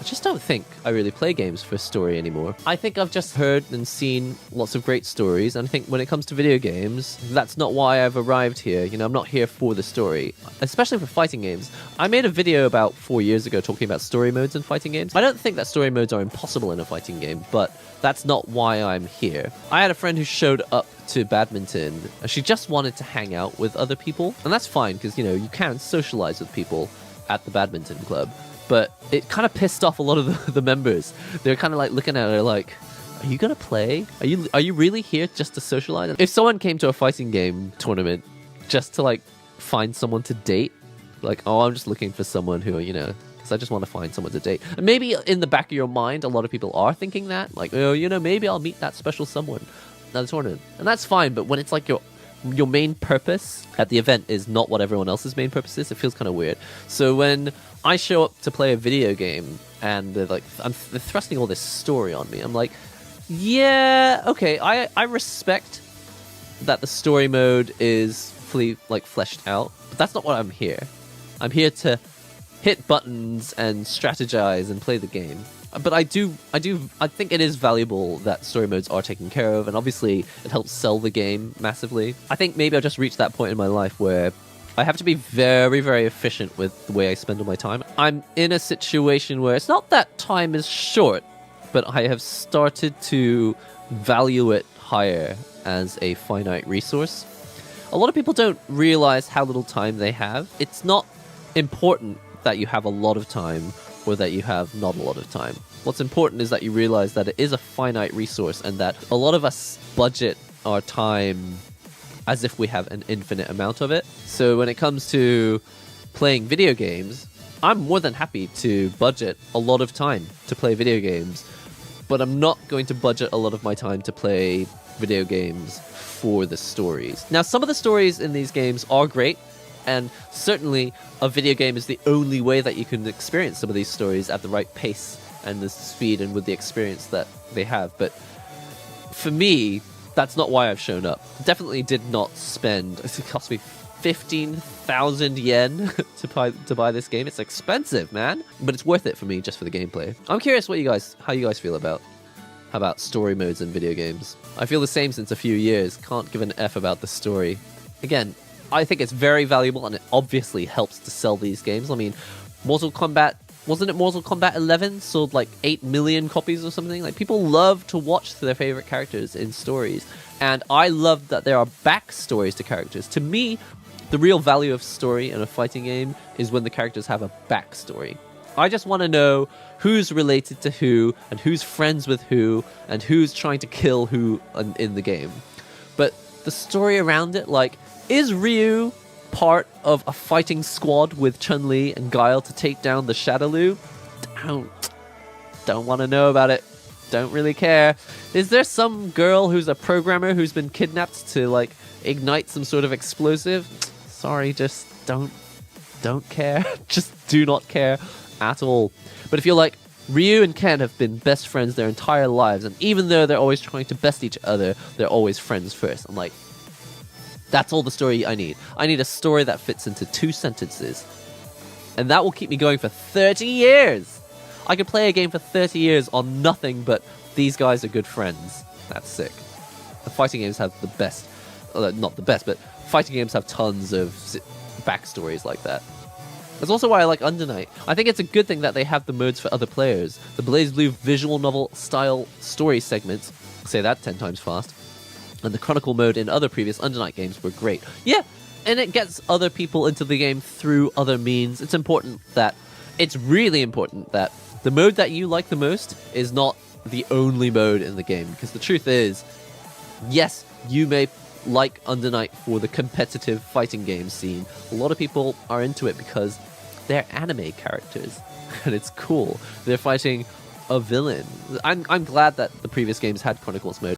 I just don't think I really play games for story anymore. I think I've just heard and seen lots of great stories, and I think when it comes to video games, that's not why I've arrived here. You know, I'm not here for the story, especially for fighting games. I made a video about 4 years ago talking about story modes in fighting games. I don't think that story modes are impossible in a fighting game, but that's not why I'm here. I had a friend who showed up to badminton, and she just wanted to hang out with other people, and that's fine because, you know, you can socialize with people at the badminton club. But it kind of pissed off a lot of the members. They're kind of like looking at her like, are you gonna play? Are you really here just to socialize? If someone came to a fighting game tournament just to like find someone to date, like, oh, I'm just looking for someone who, you know, because I just want to find someone to date. And maybe in the back of your mind, a lot of people are thinking that, like, oh, you know, maybe I'll meet that special someone at the tournament, and that's fine. But when it's like your main purpose at the event is not what everyone else's main purpose is, it feels kind of weird. So when I show up to play a video game and they're like, they're thrusting all this story on me, I'm like, yeah, okay, I respect that the story mode is fully like fleshed out, but that's not what I'm here. I'm here to hit buttons and strategize and play the game. But I think it is valuable that story modes are taken care of, and obviously it helps sell the game massively. I think maybe I've just reached that point in my life where I have to be very, very efficient with the way I spend all my time. I'm in a situation where it's not that time is short, but I have started to value it higher as a finite resource. A lot of people don't realize how little time they have. It's not important that you have a lot of time or that you have not a lot of time. What's important is that you realize that it is a finite resource and that a lot of us budget our time as if we have an infinite amount of it. So when it comes to playing video games, I'm more than happy to budget a lot of time to play video games, but I'm not going to budget a lot of my time to play video games for the stories. Now, some of the stories in these games are great, and certainly a video game is the only way that you can experience some of these stories at the right pace and the speed and with the experience that they have. But for me, that's not why I've shown up. Definitely did not spend, it cost me 15,000 yen to buy this game. It's expensive, man, but it's worth it for me just for the gameplay. I'm curious how you guys feel about story modes in video games. I feel the same since a few years. Can't give an F about the story. Again, I think it's very valuable, and it obviously helps to sell these games. I mean, Mortal Kombat, wasn't it Mortal Kombat 11 sold like 8 million copies or something? Like, people love to watch their favorite characters in stories, and I love that there are backstories to characters. To me, the real value of story in a fighting game is when the characters have a backstory. I just want to know who's related to who, and who's friends with who, and who's trying to kill who in the game. But the story around it, like, is Ryu part of a fighting squad with Chun-Li and Guile to take down the Shadaloo? Don't want to know about it. Don't really care. Is there some girl who's a programmer who's been kidnapped to, like, ignite some sort of explosive? Sorry, just don't care. Just do not care at all. But if you're like, Ryu and Ken have been best friends their entire lives, and even though they're always trying to best each other, they're always friends first. I'm like, that's all the story I need. I need a story that fits into 2 sentences. And that will keep me going for 30 years. I could play a game for 30 years on nothing but these guys are good friends. That's sick. The fighting games have the best. Not the best, but fighting games have tons of backstories like that. That's also why I like Under Night. I think it's a good thing that they have the modes for other players. The BlazBlue visual novel style story segments, say that 10 times fast, and the Chronicle mode in other previous Under Night games were great. Yeah, and it gets other people into the game through other means. It's really important that the mode that you like the most is not the only mode in the game. Because the truth is, yes, you may like Under Night for the competitive fighting game scene. A lot of people are into it because they're anime characters, and it's cool. They're fighting a villain. I'm glad that the previous games had Chronicles mode.